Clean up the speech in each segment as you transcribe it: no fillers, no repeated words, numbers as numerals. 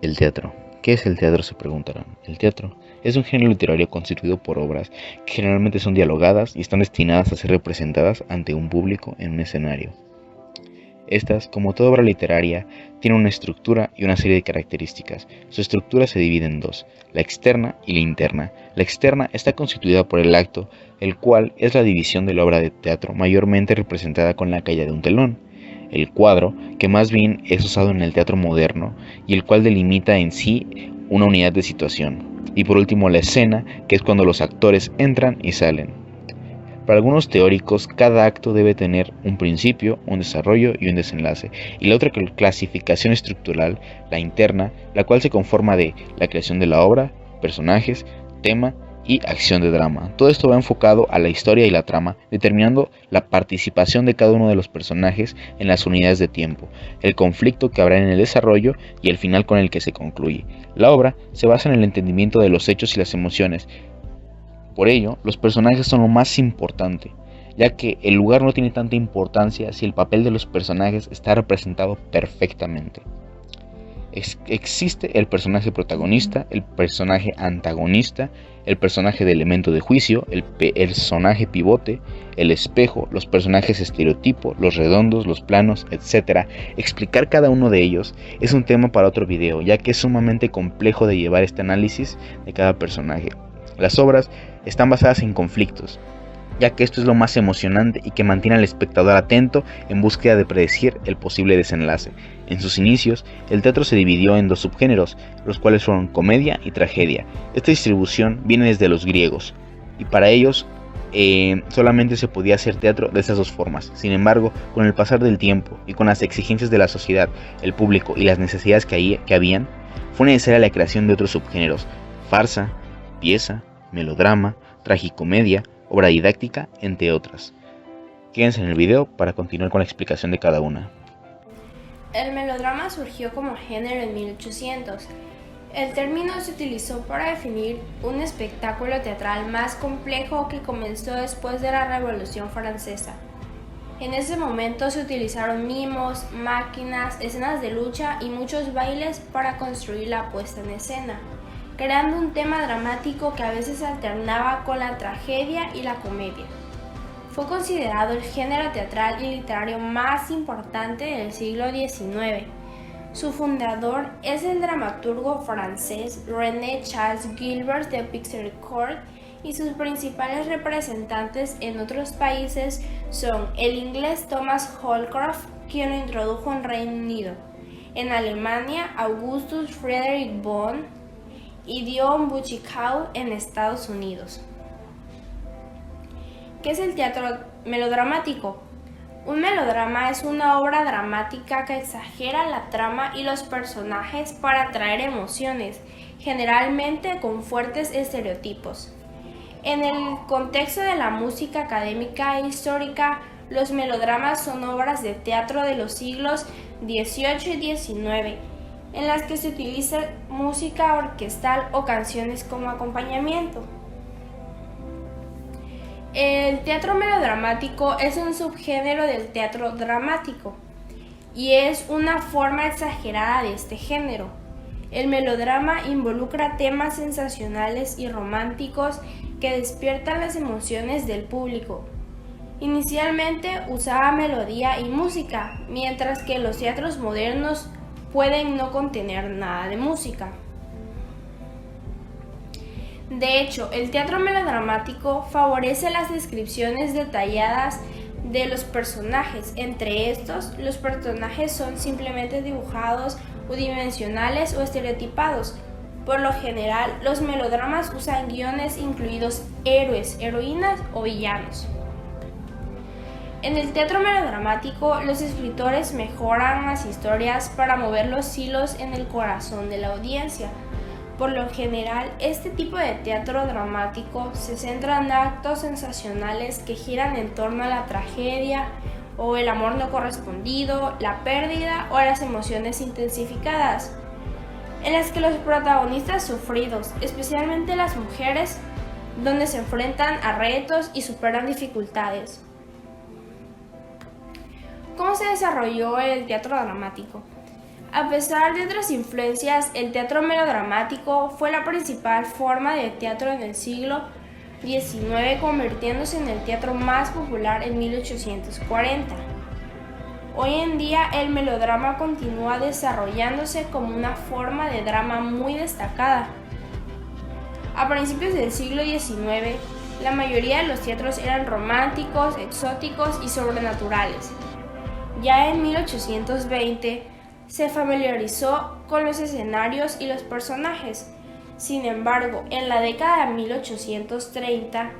El teatro. ¿Qué es el teatro?, se preguntarán. El teatro es un género literario constituido por obras que generalmente son dialogadas y están destinadas a ser representadas ante un público en un escenario. Estas, como toda obra literaria, tienen una estructura y una serie de características. Su estructura se divide en dos, la externa y la interna. La externa está constituida por el acto, el cual es la división de la obra de teatro mayormente representada con la caída de un telón. El cuadro, que más bien es usado en el teatro moderno y el cual delimita en sí una unidad de situación. Y por último la escena, que es cuando los actores entran y salen. Para algunos teóricos, cada acto debe tener un principio, un desarrollo y un desenlace, y la otra clasificación estructural, la interna, la cual se conforma de la creación de la obra, personajes, tema y acción de drama. Todo esto va enfocado a la historia y la trama, determinando la participación de cada uno de los personajes en las unidades de tiempo, el conflicto que habrá en el desarrollo y el final con el que se concluye. La obra se basa en el entendimiento de los hechos y las emociones. Por ello, los personajes son lo más importante, ya que el lugar no tiene tanta importancia si el papel de los personajes está representado perfectamente. Existe el personaje protagonista, el personaje antagonista, el personaje de elemento de juicio, el personaje pivote, el espejo, los personajes estereotipo, los redondos, los planos, etc. Explicar cada uno de ellos es un tema para otro video, ya que es sumamente complejo de llevar este análisis de cada personaje. Las obras están basadas en conflictos, ya que esto es lo más emocionante y que mantiene al espectador atento en búsqueda de predecir el posible desenlace. En sus inicios, el teatro se dividió en dos subgéneros, los cuales fueron comedia y tragedia. Esta distribución viene desde los griegos, y para ellos solamente se podía hacer teatro de esas dos formas. Sin embargo, con el pasar del tiempo y con las exigencias de la sociedad, el público y las necesidades que habían, fue necesaria la creación de otros subgéneros: farsa, pieza, melodrama, tragicomedia, obra didáctica, entre otras. Quédense en el video para continuar con la explicación de cada una. El melodrama surgió como género en 1800. El término se utilizó para definir un espectáculo teatral más complejo que comenzó después de la Revolución Francesa. En ese momento se utilizaron mimos, máquinas, escenas de lucha y muchos bailes para construir la puesta en escena, creando un tema dramático que a veces alternaba con la tragedia y la comedia. Fue considerado el género teatral y literario más importante del siglo XIX. Su fundador es el dramaturgo francés René Charles Gilbert de Pixérécourt, y sus principales representantes en otros países son el inglés Thomas Holcroft, quien lo introdujo en Reino Unido, en Alemania Augustus Friedrich Bonn y Dion Boucicault en Estados Unidos. ¿Qué es el teatro melodramático? Un melodrama es una obra dramática que exagera la trama y los personajes para atraer emociones, generalmente con fuertes estereotipos. En el contexto de la música académica e histórica, los melodramas son obras de teatro de los siglos XVIII y XIX, en las que se utiliza música orquestal o canciones como acompañamiento. El teatro melodramático es un subgénero del teatro dramático y es una forma exagerada de este género. El melodrama involucra temas sensacionales y románticos que despiertan las emociones del público. Inicialmente usaba melodía y música, mientras que los teatros modernos pueden no contener nada de música. De hecho, el teatro melodramático favorece las descripciones detalladas de los personajes. Entre estos, los personajes son simplemente dibujados unidimensionales o estereotipados. Por lo general, los melodramas usan guiones incluidos héroes, heroínas o villanos. En el teatro melodramático, los escritores mejoran las historias para mover los hilos en el corazón de la audiencia. Por lo general, este tipo de teatro dramático se centra en actos sensacionales que giran en torno a la tragedia o el amor no correspondido, la pérdida o las emociones intensificadas, en las que los protagonistas sufridos, especialmente las mujeres, donde se enfrentan a retos y superan dificultades. ¿Cómo se desarrolló el teatro dramático? A pesar de otras influencias, el teatro melodramático fue la principal forma de teatro en el siglo XIX, convirtiéndose en el teatro más popular en 1840. Hoy en día el melodrama continúa desarrollándose como una forma de drama muy destacada. A principios del siglo XIX, la mayoría de los teatros eran románticos, exóticos y sobrenaturales. Ya en 1820 se familiarizó con los escenarios y los personajes. Sin embargo, en la década de 1830,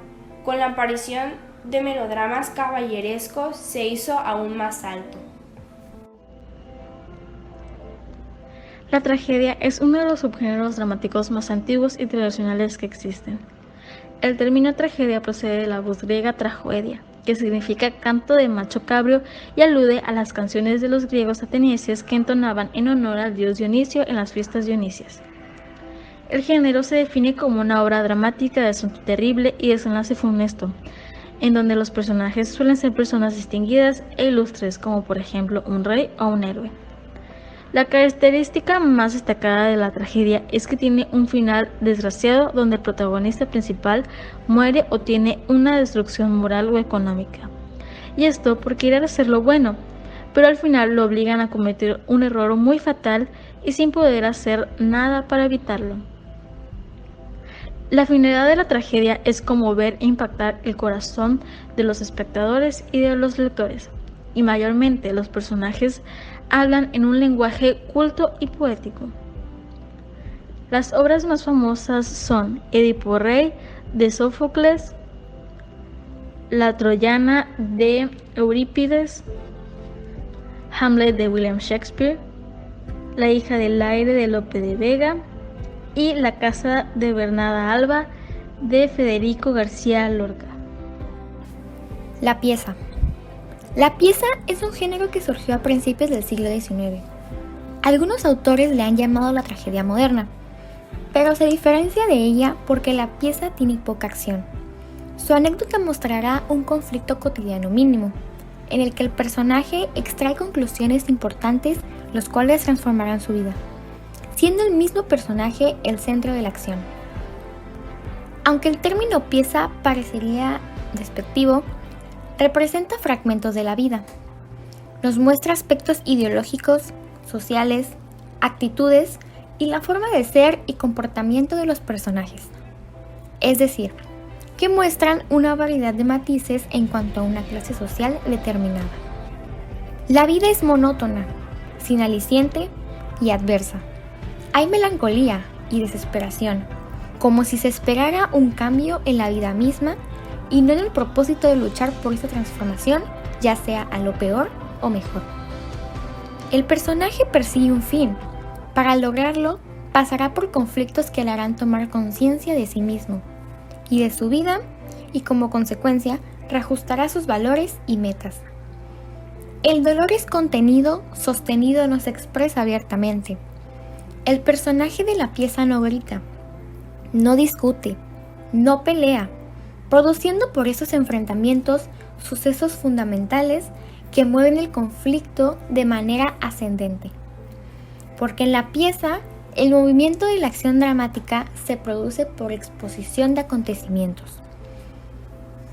con la aparición de melodramas caballerescos, se hizo aún más alto. La tragedia es uno de los subgéneros dramáticos más antiguos y tradicionales que existen. El término tragedia procede de la voz griega tragedia, que significa canto de macho cabrio y alude a las canciones de los griegos atenienses que entonaban en honor al dios Dionisio en las fiestas dionisias. El género se define como una obra dramática de asunto terrible y desenlace funesto, en donde los personajes suelen ser personas distinguidas e ilustres, como por ejemplo un rey o un héroe. La característica más destacada de la tragedia es que tiene un final desgraciado donde el protagonista principal muere o tiene una destrucción moral o económica. Y esto por querer hacer lo bueno, pero al final lo obligan a cometer un error muy fatal y sin poder hacer nada para evitarlo. La finalidad de la tragedia es conmover e impactar el corazón de los espectadores y de los lectores, y mayormente los personajes hablan en un lenguaje culto y poético. Las obras más famosas son Edipo Rey de Sófocles, La Troyana de Eurípides, Hamlet de William Shakespeare, La hija del aire de Lope de Vega y La casa de Bernarda Alba de Federico García Lorca. La pieza. La pieza es un género que surgió a principios del siglo XIX. Algunos autores le han llamado la tragedia moderna, pero se diferencia de ella porque la pieza tiene poca acción. Su anécdota mostrará un conflicto cotidiano mínimo, en el que el personaje extrae conclusiones importantes, los cuales transformarán su vida, siendo el mismo personaje el centro de la acción. Aunque el término pieza parecería despectivo, representa fragmentos de la vida. Nos muestra aspectos ideológicos, sociales, actitudes y la forma de ser y comportamiento de los personajes. Es decir, que muestran una variedad de matices en cuanto a una clase social determinada. La vida es monótona, sin aliciente y adversa. Hay melancolía y desesperación, como si se esperara un cambio en la vida misma y no en el propósito de luchar por esta transformación, ya sea a lo peor o mejor. El personaje persigue un fin. Para lograrlo, pasará por conflictos que le harán tomar conciencia de sí mismo y de su vida, y como consecuencia, reajustará sus valores y metas. El dolor es contenido, sostenido, no se expresa abiertamente. El personaje de la pieza no grita, no discute, no pelea, produciendo por esos enfrentamientos sucesos fundamentales que mueven el conflicto de manera ascendente. Porque en la pieza, el movimiento de la acción dramática se produce por exposición de acontecimientos.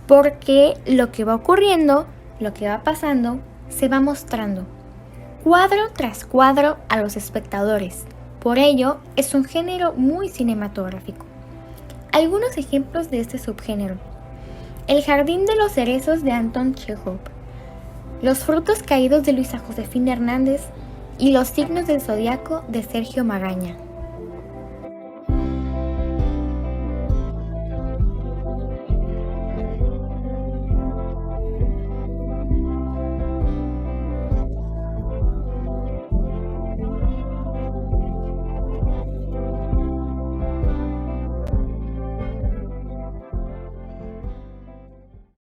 Porque lo que va ocurriendo, lo que va pasando, se va mostrando, cuadro tras cuadro a los espectadores. Por ello, es un género muy cinematográfico. Algunos ejemplos de este subgénero: El jardín de los cerezos de Anton Chejov, Los frutos caídos de Luisa Josefina Hernández y Los signos del zodiaco de Sergio Magaña.